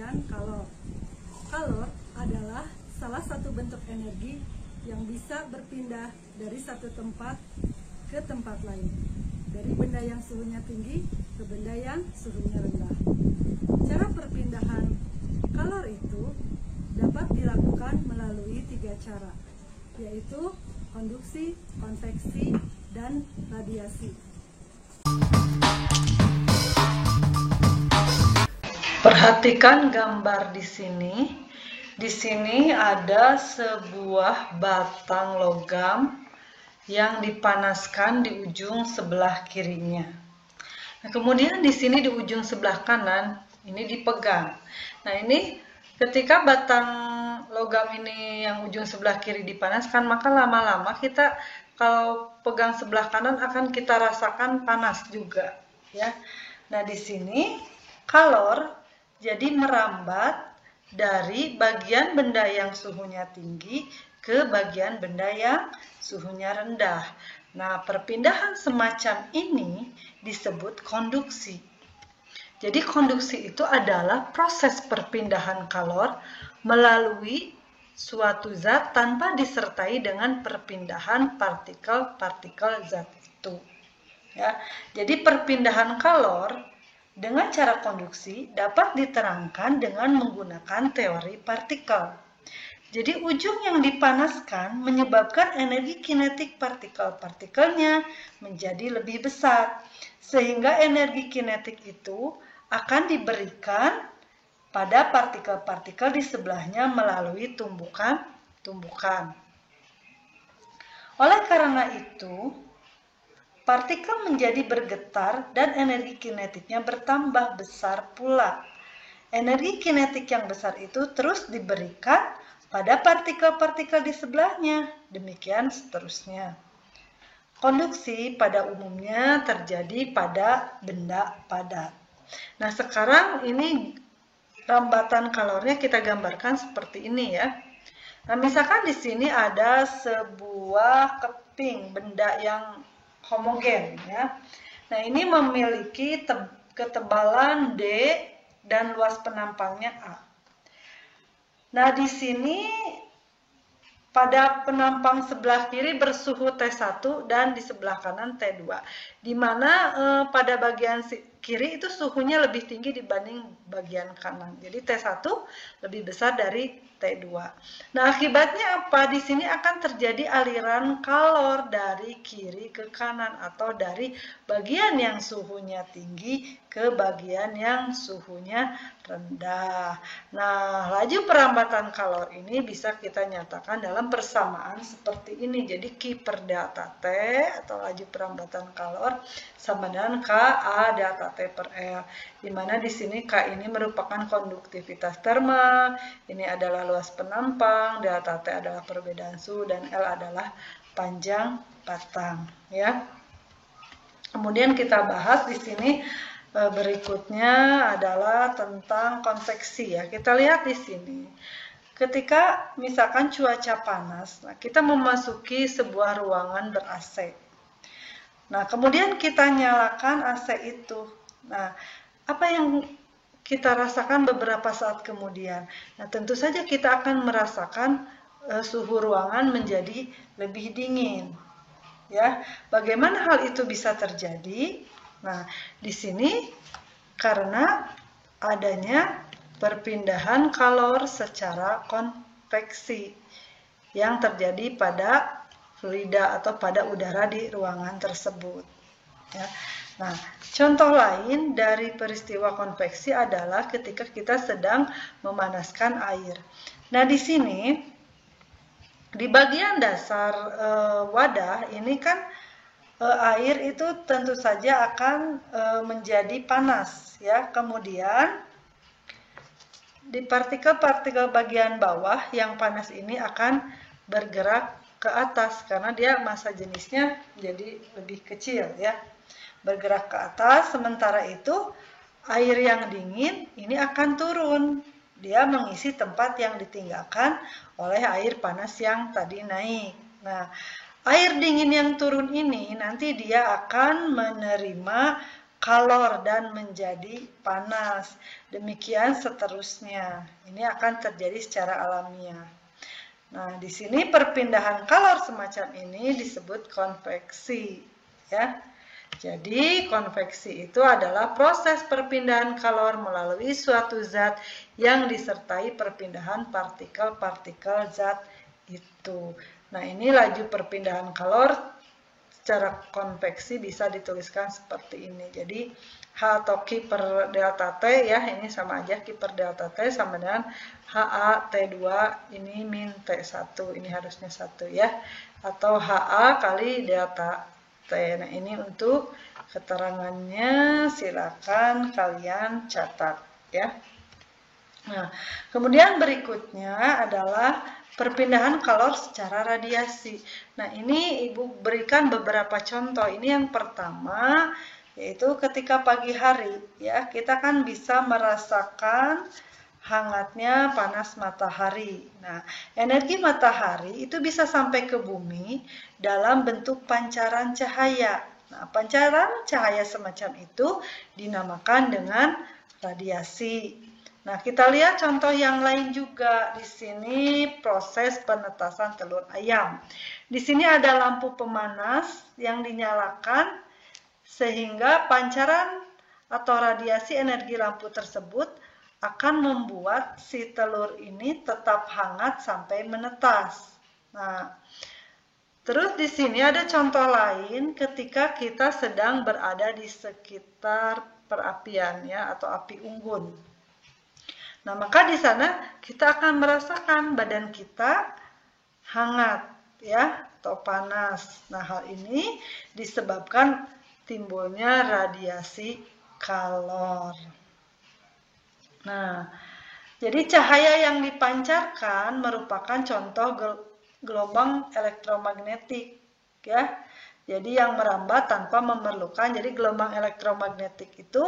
dengan kalor. Kalor adalah salah satu bentuk energi yang bisa berpindah dari satu tempat ke tempat lain, dari benda yang suhunya tinggi ke benda yang suhunya rendah. Cara perpindahan kalor itu dapat dilakukan melalui 3 cara, yaitu konduksi, konveksi, dan radiasi. Perhatikan gambar di sini. Di sini ada sebuah batang logam yang dipanaskan di ujung sebelah kirinya. Nah, kemudian di sini di ujung sebelah kanan ini dipegang. Nah, ini ketika batang logam ini yang ujung sebelah kiri dipanaskan, maka lama-lama kita kalau pegang sebelah kanan akan kita rasakan panas juga, ya. Nah, di sini kalor jadi merambat dari bagian benda yang suhunya tinggi ke bagian benda yang suhunya rendah. Nah, perpindahan semacam ini disebut konduksi. Jadi konduksi itu adalah proses perpindahan kalor melalui suatu zat tanpa disertai dengan perpindahan partikel-partikel zat itu. Ya, jadi perpindahan kalor dengan cara konduksi dapat diterangkan dengan menggunakan teori partikel. Jadi ujung yang dipanaskan menyebabkan energi kinetik partikel-partikelnya menjadi lebih besar, sehingga energi kinetik itu akan diberikan pada partikel-partikel di sebelahnya melalui tumbukan. Oleh karena itu, partikel menjadi bergetar dan energi kinetiknya bertambah besar pula. Energi kinetik yang besar itu terus diberikan pada partikel-partikel di sebelahnya, demikian seterusnya. Konduksi pada umumnya terjadi pada benda padat. Nah, sekarang ini rambatan kalornya kita gambarkan seperti ini ya. Nah, misalkan di sini ada sebuah keping, benda yang homogen ya. Nah, ini memiliki ketebalan D dan luas penampangnya A. Nah, di sini pada penampang sebelah kiri bersuhu T1 dan di sebelah kanan T2. Di mana pada bagian kiri itu suhunya lebih tinggi dibanding bagian kanan. Jadi T1 lebih besar dari T2. Nah, akibatnya apa? Di sini akan terjadi aliran kalor dari kiri ke kanan atau dari bagian yang suhunya tinggi ke bagian yang suhunya rendah. Nah, laju perambatan kalor ini bisa kita nyatakan dalam persamaan seperti ini. Jadi Q per delta T atau laju perambatan kalor sama dengan KA delta T per L. Di mana di sini K ini merupakan konduktivitas termal, ini adalah luas penampang, delta T adalah perbedaan suhu, dan L adalah panjang batang. Ya. Kemudian kita bahas di sini berikutnya adalah tentang konveksi ya. Kita lihat di sini. Ketika misalkan cuaca panas, nah kita memasuki sebuah ruangan ber-AC. Nah, kemudian kita nyalakan AC itu. Nah, apa yang kita rasakan beberapa saat kemudian? Nah, tentu saja kita akan merasakan suhu ruangan menjadi lebih dingin. Ya, bagaimana hal itu bisa terjadi? Nah, di sini karena adanya perpindahan kalor secara konveksi yang terjadi pada fluida atau pada udara di ruangan tersebut. Ya. Nah, contoh lain dari peristiwa konveksi adalah ketika kita sedang memanaskan air. Nah, di sini di bagian dasar wadah ini kan air itu tentu saja akan menjadi panas ya. Kemudian di partikel-partikel bagian bawah yang panas ini akan bergerak ke atas karena dia massa jenisnya jadi lebih kecil ya. Bergerak ke atas, sementara itu air yang dingin ini akan turun. Dia mengisi tempat yang ditinggalkan oleh air panas yang tadi naik. Nah, air dingin yang turun ini nanti dia akan menerima kalor dan menjadi panas. Demikian seterusnya. Ini akan terjadi secara alamiah. Nah, di sini perpindahan kalor semacam ini disebut konveksi, ya. Jadi, konveksi itu adalah proses perpindahan kalor melalui suatu zat yang disertai perpindahan partikel-partikel zat itu. Nah, ini laju perpindahan kalor secara konveksi bisa dituliskan seperti ini. Jadi, H atau Q per delta T ya, ini sama aja Q per delta T sama dengan HA T2 ini min T1, ini harusnya 1 ya. Atau HA kali delta T. Nah, ini untuk keterangannya silakan kalian catat ya. Nah, kemudian berikutnya adalah perpindahan kalor secara radiasi. Nah, ini Ibu berikan beberapa contoh. Ini yang pertama yaitu ketika pagi hari ya, kita kan bisa merasakan hangatnya panas matahari. Nah, energi matahari itu bisa sampai ke bumi dalam bentuk pancaran cahaya. Nah, pancaran cahaya semacam itu dinamakan dengan radiasi. Nah, kita lihat contoh yang lain juga. Di sini proses penetasan telur ayam. Di sini ada lampu pemanas yang dinyalakan sehingga pancaran atau radiasi energi lampu tersebut akan membuat si telur ini tetap hangat sampai menetas. Nah, terus di sini ada contoh lain ketika kita sedang berada di sekitar perapian ya atau api unggun. Nah, maka di sana kita akan merasakan badan kita hangat ya atau panas. Nah, hal ini disebabkan timbulnya radiasi kalor. Nah, jadi cahaya yang dipancarkan merupakan contoh gelombang elektromagnetik ya. Jadi yang merambat tanpa memerlukan. Jadi gelombang elektromagnetik itu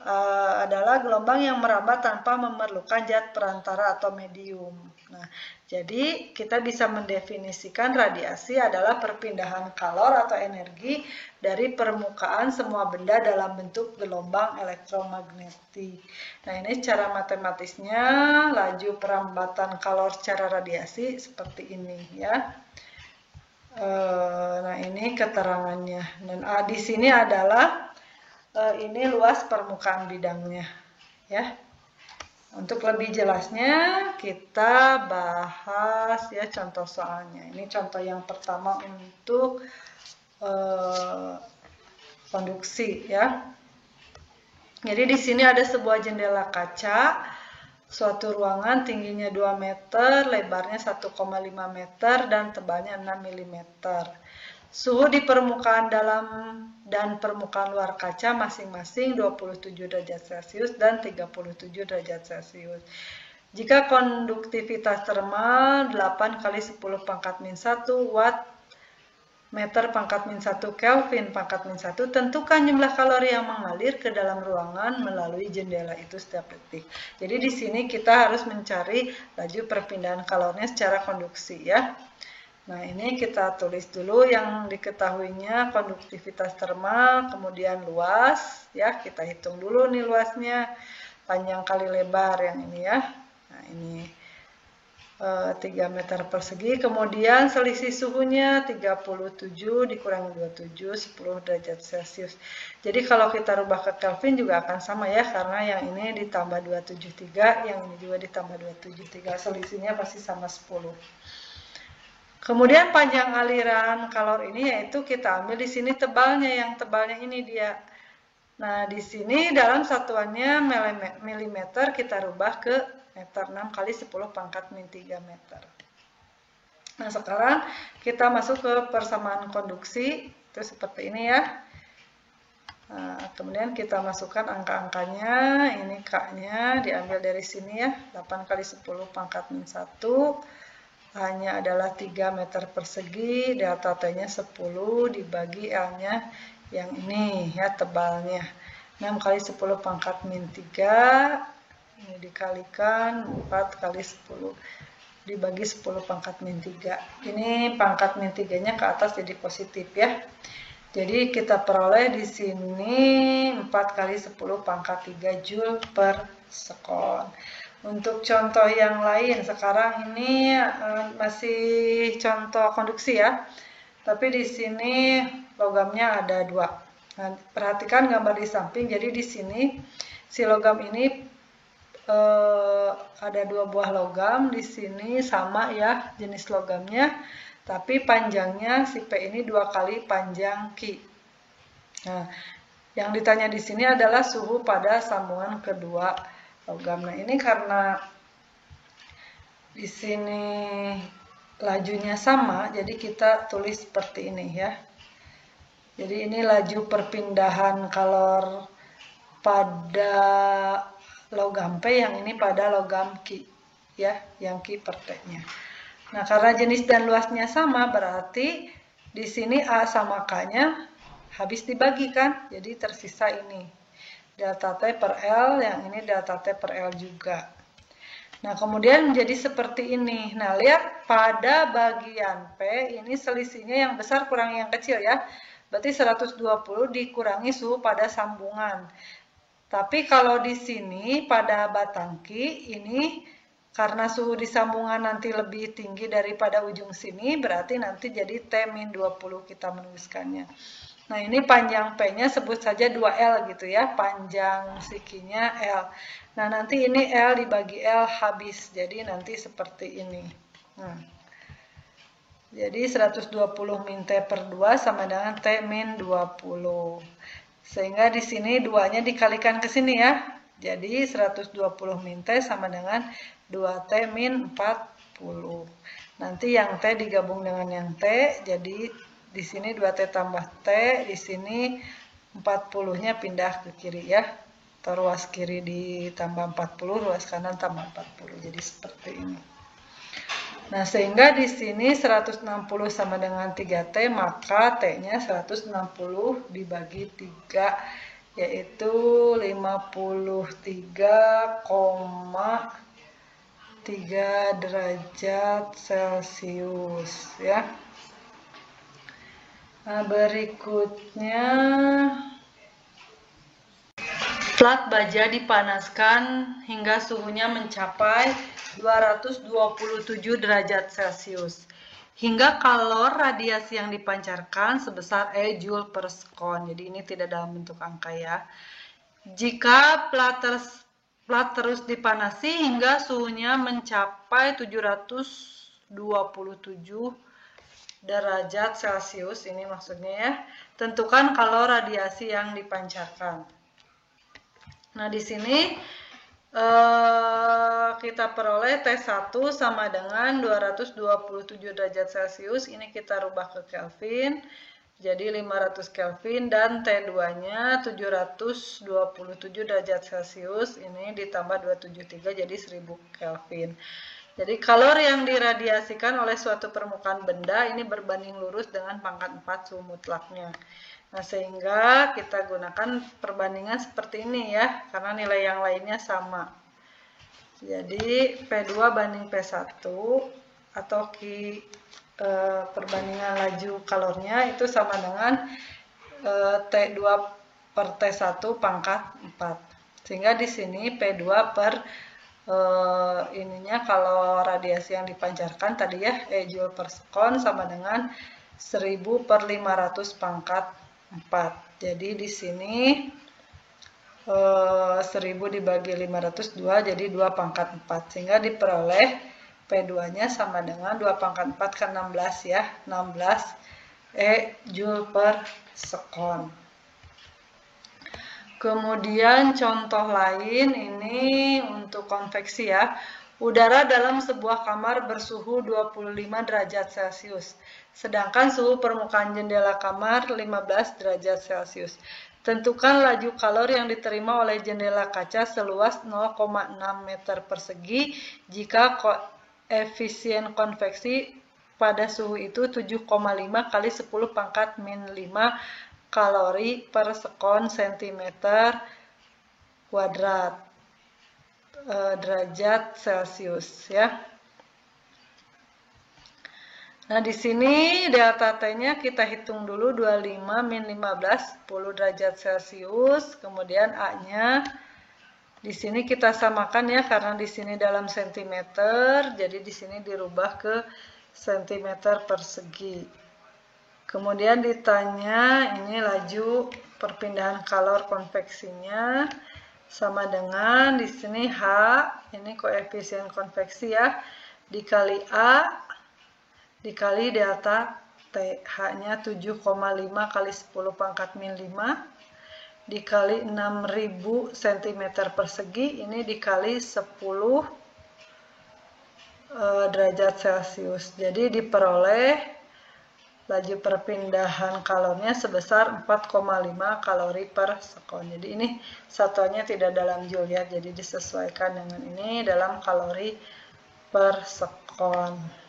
adalah gelombang yang merambat tanpa memerlukan zat perantara atau medium. Nah, jadi kita bisa mendefinisikan radiasi adalah perpindahan kalor atau energi dari permukaan semua benda dalam bentuk gelombang elektromagnetik. Nah, ini cara matematisnya laju perambatan kalor secara radiasi seperti ini ya. Nah, ini keterangannya. Dan di sini adalah ini luas permukaan bidangnya ya. Untuk lebih jelasnya kita bahas ya contoh soalnya. Ini contoh yang pertama untuk konduksi ya. Jadi di sini ada sebuah jendela kaca, suatu ruangan tingginya 2 meter, lebarnya 1,5 meter dan tebalnya 6 mm. Suhu di permukaan dalam dan permukaan luar kaca masing-masing 27 derajat Celcius dan 37 derajat Celcius. Jika konduktivitas termal 8 kali 10 pangkat min 1 watt meter pangkat min 1 Kelvin pangkat min 1, tentukan jumlah kalori yang mengalir ke dalam ruangan melalui jendela itu setiap detik. Jadi di sini kita harus mencari laju perpindahan kalornya secara konduksi ya. Nah, ini kita tulis dulu yang diketahuinya konduktivitas termal, kemudian luas ya, kita hitung dulu nih luasnya, panjang kali lebar yang ini ya. Nah, ini 3 meter persegi, kemudian selisih suhunya 37 dikurangi 27, 10 derajat Celcius. Jadi kalau kita rubah ke Kelvin juga akan sama ya, karena yang ini ditambah 273, yang ini juga ditambah 273, selisihnya pasti sama 10. Kemudian panjang aliran kalor ini yaitu kita ambil di sini tebalnya, yang tebalnya ini dia. Nah, di sini dalam satuannya milimeter kita rubah ke meter, 6 kali 10 pangkat min 3 meter. Nah, sekarang kita masuk ke persamaan konduksi, itu seperti ini ya. Nah, kemudian kita masukkan angka-angkanya, ini K-nya diambil dari sini ya, 8 kali 10 pangkat min 1. Hanya adalah 3 meter persegi, delta T-nya 10 dibagi L-nya yang ini ya tebalnya. 6 kali 10 pangkat min 3, ini dikalikan 4 kali 10 dibagi 10 pangkat min 3. Ini pangkat min 3-nya ke atas jadi positif ya. Jadi kita peroleh di sini 4 kali 10 pangkat 3 Joule per sekon. Untuk contoh yang lain, sekarang ini masih contoh konduksi ya. Tapi di sini logamnya ada 2. Nah, perhatikan gambar di samping. Jadi di sini si logam ini ada 2 buah logam. Di sini sama ya jenis logamnya, tapi panjangnya si P ini 2 kali panjang Q. Nah, yang ditanya di sini adalah suhu pada sambungan kedua logam. Nah, ini karena di sini lajunya sama, jadi kita tulis seperti ini ya. Jadi ini laju perpindahan kalor pada logam P, yang ini pada logam Q ya, yang Q per T-nya. Nah, karena jenis dan luasnya sama, berarti di sini A sama K-nya habis dibagikan, jadi tersisa ini delta T per L, yang ini delta T per L juga. Nah, kemudian menjadi seperti ini. Nah, lihat pada bagian P ini selisihnya yang besar kurang yang kecil ya. Berarti 120 dikurangi suhu pada sambungan. Tapi kalau di sini pada batang Q ini karena suhu di sambungan nanti lebih tinggi daripada ujung sini, berarti nanti jadi T-20 kita menuliskannya. Nah, ini panjang P-nya sebut saja 2L gitu ya, panjang si Q-nya L. Nah, nanti ini L dibagi L habis, jadi nanti seperti ini. Nah, jadi 120 min T per 2 sama dengan T min 20. Sehingga di sini 2-nya dikalikan ke sini ya. Jadi 120 min T sama dengan 2T min 40. Nanti yang T digabung dengan yang T, jadi di sini 2T tambah T, di sini 40-nya pindah ke kiri ya. Atau ruas kiri ditambah 40, ruas kanan tambah 40. Jadi seperti ini. Nah, sehingga di sini 160 sama dengan 3T, maka T-nya 160 dibagi 3, yaitu 53,3 derajat Celcius ya. Nah, berikutnya plat baja dipanaskan hingga suhunya mencapai 227 derajat Celcius. Hingga kalor radiasi yang dipancarkan sebesar E Joule per sekon. Jadi ini tidak dalam bentuk angka ya. Jika plat terus dipanasi hingga suhunya mencapai 727 derajat Celcius, ini maksudnya ya, tentukan kalor radiasi yang dipancarkan. Nah, di sini kita peroleh T1 sama dengan 227 derajat Celcius. Ini kita rubah ke Kelvin. Jadi 500 Kelvin, dan T2-nya 727 derajat Celcius. Ini ditambah 273 jadi 1000 Kelvin. Jadi kalor yang diradiasikan oleh suatu permukaan benda ini berbanding lurus dengan pangkat 4 suhu mutlaknya. Nah, sehingga kita gunakan perbandingan seperti ini ya, karena nilai yang lainnya sama. Jadi P2 banding P1 atau perbandingan laju kalornya itu sama dengan T2 per T1 pangkat 4. Sehingga di sini P2 per ininya kalau radiasi yang dipancarkan tadi ya, E Joule per sekon sama dengan 1000 per 500 pangkat 4. Jadi di sini 1000 dibagi 502 jadi 2 pangkat 4. Sehingga diperoleh P2-nya sama dengan 2 pangkat 4 ke 16 ya. 16 E Joule per sekon. Kemudian contoh lain ini untuk konveksi ya. Udara dalam sebuah kamar bersuhu 25 derajat Celcius. Sedangkan suhu permukaan jendela kamar 15 derajat Celcius. Tentukan laju kalor yang diterima oleh jendela kaca seluas 0,6 meter persegi jika koefisien konveksi pada suhu itu 7,5 kali 10 pangkat min 5 kalori per sekon sentimeter kuadrat derajat Celcius ya. Nah, di sini delta T-nya kita hitung dulu 25 min 15, 10 derajat Celcius. Kemudian A-nya di sini kita samakan ya, karena di sini dalam sentimeter, jadi di sini dirubah ke sentimeter persegi. Kemudian ditanya ini laju perpindahan kalor konveksinya sama dengan di sini H, ini koefisien konveksi ya, dikali A dikali delta T. H-nya 7,5 kali 10 pangkat min 5 dikali 6000 cm persegi, ini dikali 10 derajat Celcius. Jadi diperoleh laju perpindahan kalornya sebesar 4,5 kalori per sekon. Jadi ini satuannya tidak dalam joule ya, jadi disesuaikan dengan ini dalam kalori per sekon.